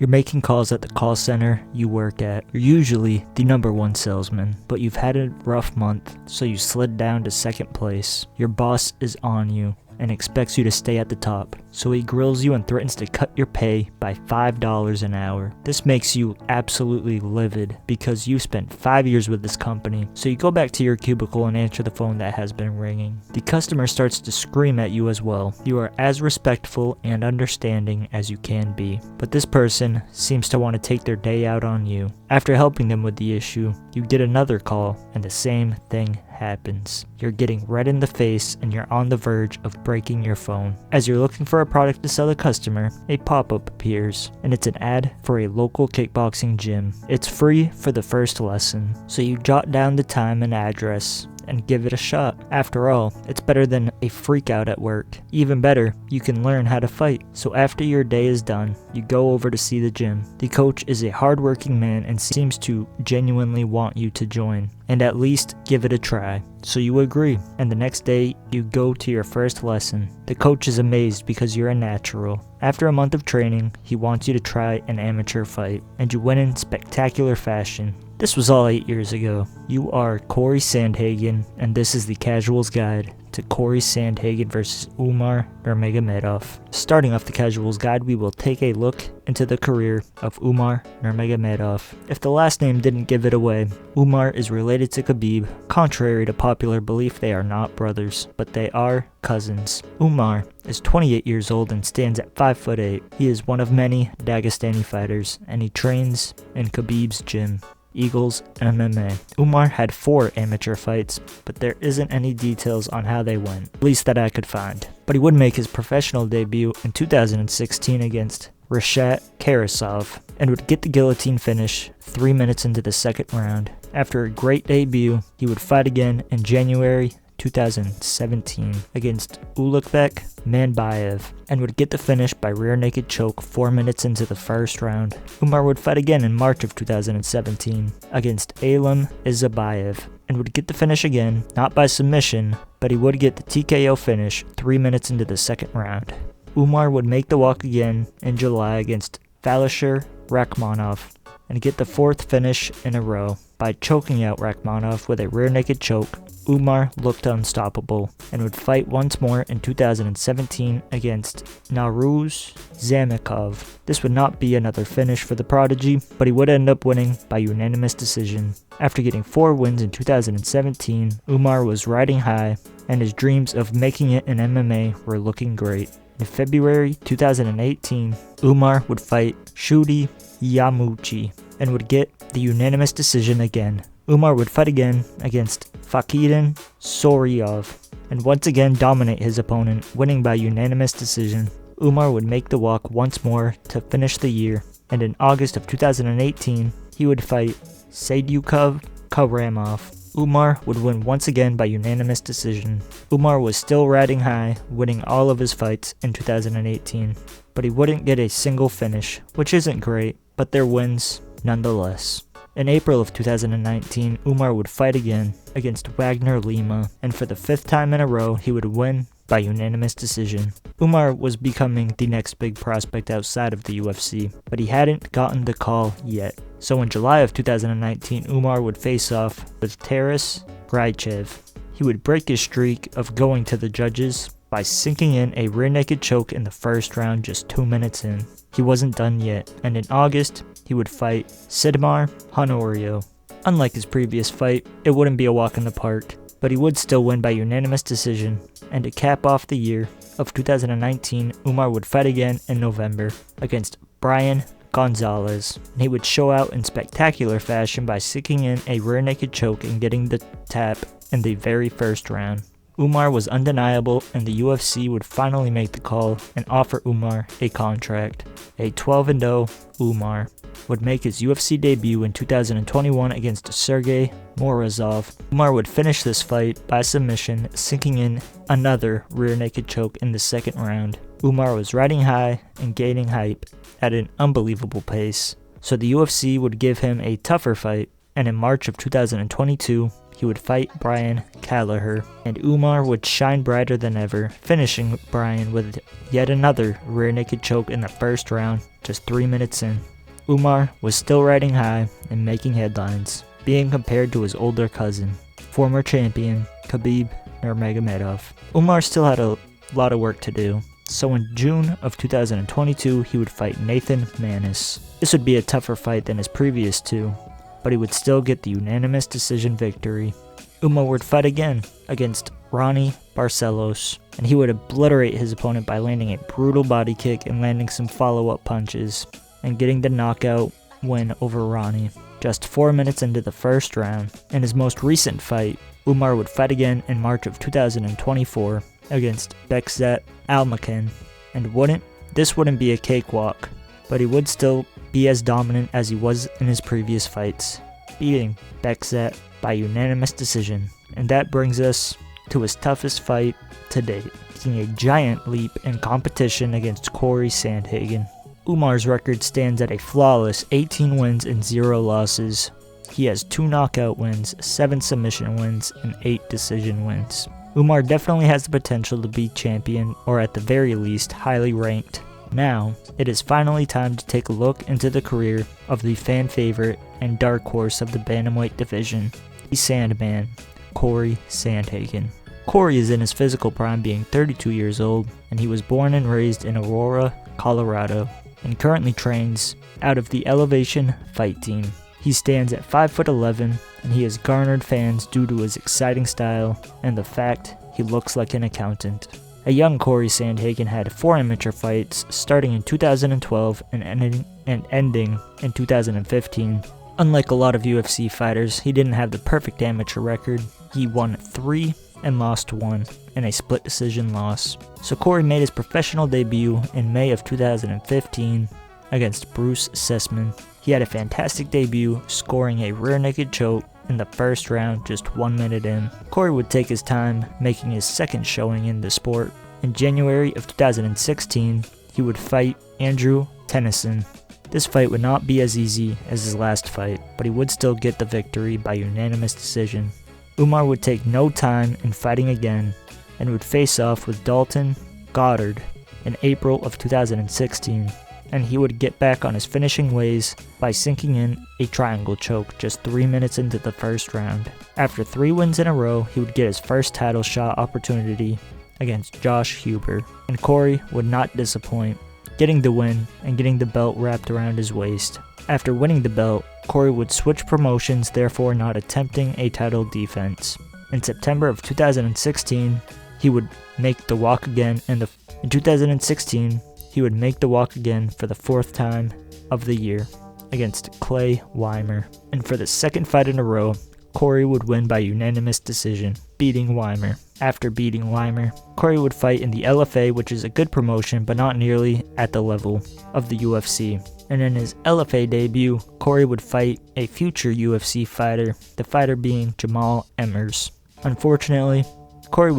You're making calls at the call center you work at. You're usually the #1 salesman, but you've had a rough month, so you slid down to second place. Your boss is on you and expects you to stay at the top, so he grills you and threatens to cut your pay by $5 an hour. This makes you absolutely livid because you spent 5 years with this company, so you go back to your cubicle and answer the phone that has been ringing. The customer starts to scream at you as well. You are as respectful and understanding as you can be, but this person seems to want to take their day out on you. After helping them with the issue, you get another call and the same thing happens. You're getting red in the face and you're on the verge of breaking your phone. As you're looking for a product to sell the customer, a pop-up appears, and it's an ad for a local kickboxing gym. It's free for the first lesson, so you jot down the time and address and give it a shot. After all, it's better than a freak out at work. Even better, you can learn how to fight. So after your day is done, you go over to see the gym. The coach is a hardworking man and seems to genuinely want you to join and at least give it a try. So you agree, and the next day you go to your first lesson. The coach is amazed because you're a natural. After a month of training, he wants you to try an amateur fight, and you win in spectacular fashion. This was all 8 years ago. You are Corey Sandhagen, and this is the Casual's Guide to Cory Sandhagen versus Umar Nurmagomedov. Starting off the Casual's Guide, we will take a look into the career of Umar Nurmagomedov. If the last name didn't give it away, Umar is related to Khabib. Contrary to popular belief, they are not brothers, but they are cousins. Umar is 28 years old and stands at 5'8". He is one of many Dagestani fighters, and he trains in Khabib's gym, Eagles MMA. Umar had 4 amateur fights, but there isn't any details on how they went, at least that I could find. But he would make his professional debut in 2016 against Rishat Karasov and would get the guillotine finish 3 minutes into the second round. After a great debut, he would fight again in January 2017 against Ulukbek Manbayev and would get the finish by rear naked choke 4 minutes into the first round. Umar would fight again in March of 2017 against Alim Izabayev and would get the finish again, not by submission, but he would get the TKO finish 3 minutes into the second round. Umar would make the walk again in July against Valisher Rakhmonov and get the 4th finish in a row. By choking out Rakhmonov with a rear naked choke, Umar looked unstoppable and would fight once more in 2017 against Nauruz Zamikov. This would not be another finish for the prodigy, but he would end up winning by unanimous decision. After getting 4 wins in 2017, Umar was riding high, and his dreams of making it in MMA were looking great. In February 2018, Umar would fight Shudi Yamuchi and would get the unanimous decision again. Umar would fight again against Fakhiddin Soryov and once again dominate his opponent, winning by unanimous decision. Umar would make the walk once more to finish the year, and in August of 2018, he would fight Sadyukov Karamov. Umar would win once again by unanimous decision. Umar was still riding high, winning all of his fights in 2018, but he wouldn't get a single finish, which isn't great, but they're wins nonetheless. In April of 2019, Umar would fight again against Wagner Lima, and for the 5th time in a row, he would win by unanimous decision. Umar was becoming the next big prospect outside of the UFC, but he hadn't gotten the call yet. So in July of 2019, Umar would face off with Taras Graichev. He would break his streak of going to the judges by sinking in a rear naked choke in the first round just 2 minutes in. He wasn't done yet, and in August, he would fight Sidmar Honorio. Unlike his previous fight, it wouldn't be a walk in the park, but he would still win by unanimous decision. And to cap off the year of 2019, Umar would fight again in November against Brian Gonzalez. And he would show out in spectacular fashion by sinking in a rear naked choke and getting the tap in the very first round. Umar was undeniable, and the UFC would finally make the call and offer Umar a contract. A 12-0 Umar would make his UFC debut in 2021 against Sergey Morozov. Umar would finish this fight by submission, sinking in another rear naked choke in the second round. Umar was riding high and gaining hype at an unbelievable pace, so the UFC would give him a tougher fight, and in March of 2022, he would fight Brian Kelleher, and Umar would shine brighter than ever, finishing Brian with yet another rear naked choke in the first round, just 3 minutes in. Umar was still riding high and making headlines, being compared to his older cousin, former champion Khabib Nurmagomedov. Umar still had a lot of work to do, so in June of 2022 he would fight Nathan Manis. This would be a tougher fight than his previous two, but he would still get the unanimous decision victory. Umar would fight again against Ronnie Barcelos, and he would obliterate his opponent by landing a brutal body kick and landing some follow-up punches, and getting the knockout win over Ronnie just 4 minutes into the first round. In his most recent fight, Umar would fight again in March of 2024 against Bekzat Almakan, and this wouldn't be a cakewalk, but he would still be as dominant as he was in his previous fights, beating Bekzat by unanimous decision. And that brings us to his toughest fight to date, taking a giant leap in competition against Corey Sandhagen. Umar's record stands at a flawless 18 wins and 0 losses. He has 2 knockout wins, 7 submission wins, and 8 decision wins. Umar definitely has the potential to be champion, or at the very least, highly ranked. Now, it is finally time to take a look into the career of the fan favorite and dark horse of the bantamweight division, the Sandman, Corey Sandhagen. Corey is in his physical prime, being 32 years old, and he was born and raised in Aurora, Colorado, and currently trains out of the Elevation Fight Team. He stands at 5'11", and he has garnered fans due to his exciting style and the fact he looks like an accountant. A young Corey Sandhagen had 4 amateur fights starting in 2012 and ending in 2015. Unlike a lot of UFC fighters, he didn't have the perfect amateur record. He won 3 and lost 1 in a split decision loss. So Corey made his professional debut in May of 2015 against Bruce Sussman. He had a fantastic debut, scoring a rear naked choke in the first round just 1 minute in. Corey would take his time, making his second showing in the sport. In January of 2016, he would fight Andrew Tennyson. This fight would not be as easy as his last fight, but he would still get the victory by unanimous decision. Umar would take no time in fighting again and would face off with Dalton Goddard in April of 2016, and he would get back on his finishing ways by sinking in a triangle choke just 3 minutes into the first round. After 3 wins in a row, he would get his first title shot opportunity against Josh Huber, and Corey would not disappoint, getting the win and getting the belt wrapped around his waist. After winning the belt, Corey would switch promotions, therefore not attempting a title defense. In September of 2016, he would make the walk again, and in 2016, he would make the walk again for the 4th time of the year against Clay Weimer. And for the 2nd fight in a row, Corey would win by unanimous decision, beating Weimer. After beating Weimer, Corey would fight in the LFA, which is a good promotion, but not nearly at the level of the UFC. And in his LFA debut, Corey would fight a future UFC fighter, the fighter being Jamal Emmers. Unfortunately, Corey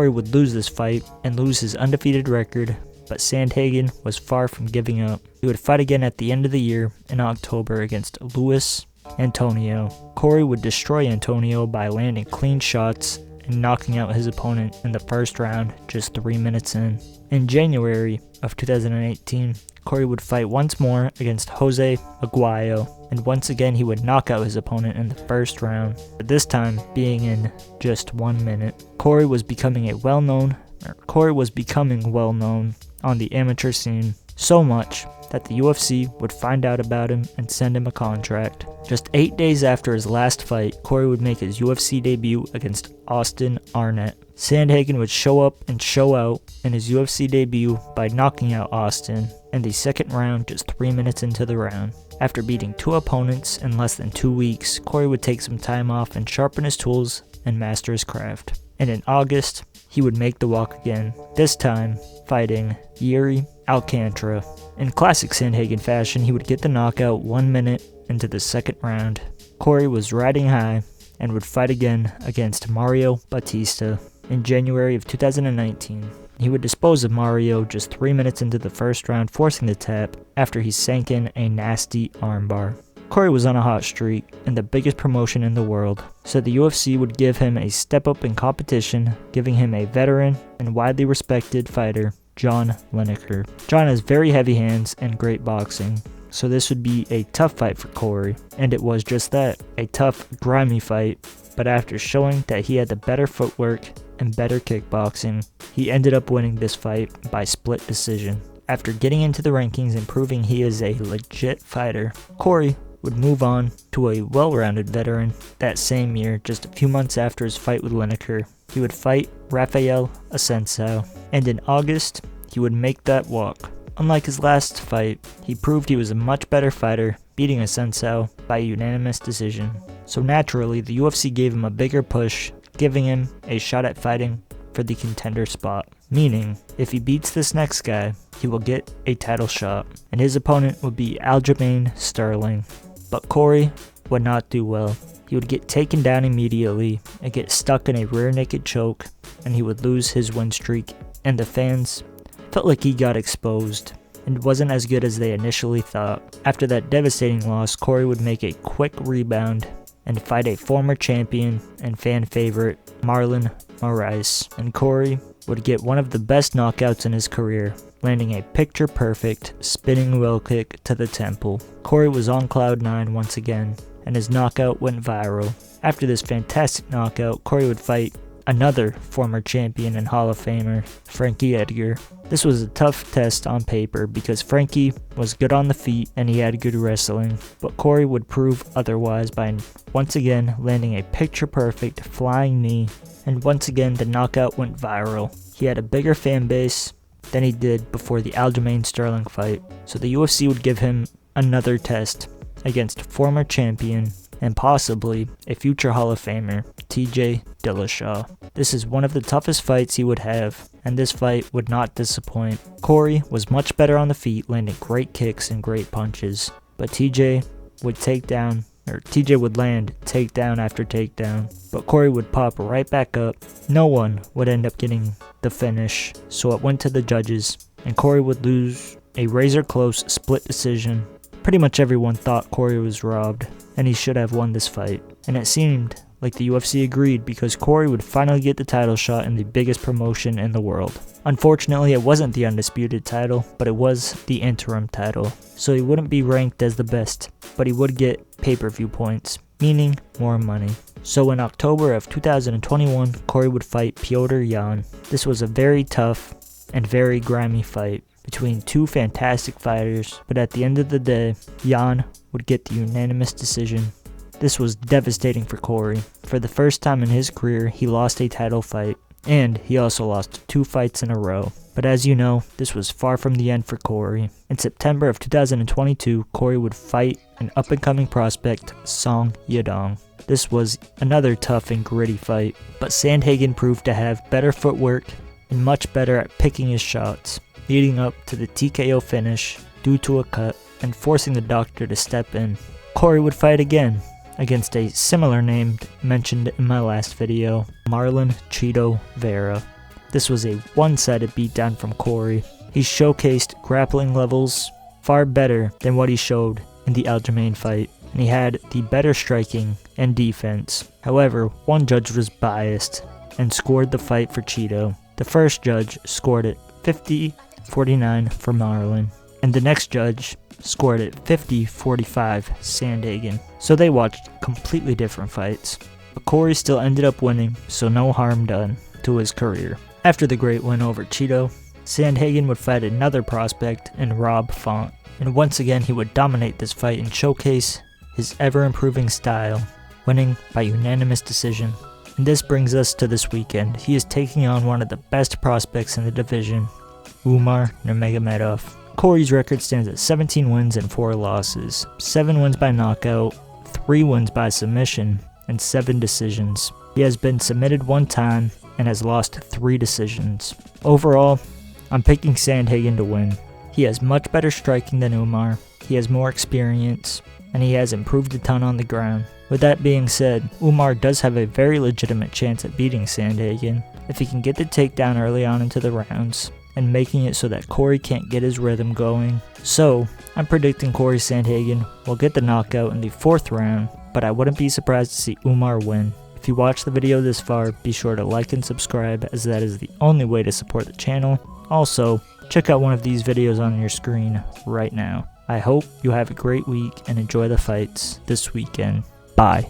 would lose this fight and lose his undefeated record, but Sandhagen was far from giving up. He would fight again at the end of the year in October against Luis Antonio. Corey would destroy Antonio by landing clean shots and knocking out his opponent in the first round just 3 minutes in. In January of 2018, Corey would fight once more against Jose Aguayo, and once again he would knock out his opponent in the first round, but this time being in just 1 minute. Corey was becoming well known on the amateur scene, so much that the UFC would find out about him and send him a contract. Just 8 days after his last fight, Corey would make his UFC debut against Austin Arnett. Sandhagen would show up and show out in his UFC debut by knocking out Austin in the second round just 3 minutes into the round. After beating 2 opponents in less than 2 weeks, Corey would take some time off and sharpen his tools and master his craft. And in August, he would make the walk again, this time fighting Yuri Alcantara. In classic Sandhagen fashion, he would get the knockout 1 minute into the second round. Corey was riding high and would fight again against Mario Batista in January of 2019. He would dispose of Mario just 3 minutes into the first round, forcing the tap after he sank in a nasty armbar. Corey was on a hot streak and the biggest promotion in the world, so the UFC would give him a step up in competition, giving him a veteran and widely respected fighter, John Lineker. John has very heavy hands and great boxing, so this would be a tough fight for Corey, and it was just that, a tough, grimy fight, but after showing that he had the better footwork and better kickboxing, he ended up winning this fight by split decision. After getting into the rankings and proving he is a legit fighter, Corey would move on to a well-rounded veteran. That same year, just a few months after his fight with Lineker, he would fight Rafael Assunção, and in August, he would make that walk. Unlike his last fight, he proved he was a much better fighter, beating Assunção by unanimous decision. So naturally, the UFC gave him a bigger push, giving him a shot at fighting for the contender spot. Meaning, if he beats this next guy, he will get a title shot, and his opponent would be Aljamain Sterling. But Corey would not do well. He would get taken down immediately and get stuck in a rear naked choke, and he would lose his win streak, and the fans felt like he got exposed and wasn't as good as they initially thought. After that devastating loss, Corey would make a quick rebound and fight a former champion and fan favorite, Marlon Moraes, and Corey would get one of the best knockouts in his career, landing a picture-perfect spinning wheel kick to the temple. Corey was on cloud 9 once again, and his knockout went viral. After this fantastic knockout, Corey would fight another former champion and Hall of Famer, Frankie Edgar. This was a tough test on paper because Frankie was good on the feet and he had good wrestling, but Corey would prove otherwise by once again landing a picture-perfect flying knee, and once again the knockout went viral. He had a bigger fan base than he did before the Aljamain Sterling fight, so the UFC would give him another test against former champion and possibly a future Hall of Famer, TJ Dillashaw. This is one of the toughest fights he would have, and this fight would not disappoint. Corey was much better on the feet, landing great kicks and great punches, but TJ would land takedown after takedown, but Corey would pop right back up. No one would end up getting the finish, so it went to the judges, and Corey would lose a razor-close split decision. Pretty much everyone thought Corey was robbed, and he should have won this fight, and it seemed like the UFC agreed because Corey would finally get the title shot in the biggest promotion in the world. Unfortunately, it wasn't the undisputed title, but it was the interim title, so he wouldn't be ranked as the best, but he would get pay-per-view points, meaning more money. So in October of 2021, Corey would fight Petr Yan. This was a very tough and very grimy fight between two fantastic fighters, but at the end of the day, Yan would get the unanimous decision. This was devastating for Corey. For the first time in his career, he lost a title fight, and he also lost 2 fights in a row. But as you know, this was far from the end for Corey. In September of 2022, Corey would fight an up-and-coming prospect, Song Yadong. This was another tough and gritty fight, but Sandhagen proved to have better footwork and much better at picking his shots, leading up to the TKO finish due to a cut and forcing the doctor to step in. Corey would fight again against a similar name mentioned in my last video, Marlon Cheeto Vera. This was a one-sided beatdown from Corey. He showcased grappling levels far better than what he showed in the Aljamain fight, and he had the better striking and defense. However, one judge was biased and scored the fight for Cheeto. The first judge scored it 50-49 for Marlon, and the next judge scored it 50-45 Sandhagen. So they watched completely different fights, but Corey still ended up winning, so no harm done to his career. After the great win over Cheeto, Sandhagen would fight another prospect in Rob Font, and once again he would dominate this fight and showcase his ever-improving style, winning by unanimous decision. And this brings us to this weekend. He is taking on one of the best prospects in the division, Umar Nurmagomedov. Corey's record stands at 17 wins and 4 losses, 7 wins by knockout, 3 wins by submission, and 7 decisions. He has been submitted 1 time and has lost 3 decisions. Overall, I'm picking Sandhagen to win. He has much better striking than Umar, he has more experience, and he has improved a ton on the ground. With that being said, Umar does have a very legitimate chance at beating Sandhagen if he can get the takedown early on into the rounds and making it so that Corey can't get his rhythm going. So, I'm predicting Corey Sandhagen will get the knockout in the 4th round, but I wouldn't be surprised to see Umar win. If you watched the video this far, be sure to like and subscribe, as that is the only way to support the channel. Also, check out one of these videos on your screen right now. I hope you have a great week and enjoy the fights this weekend. Bye.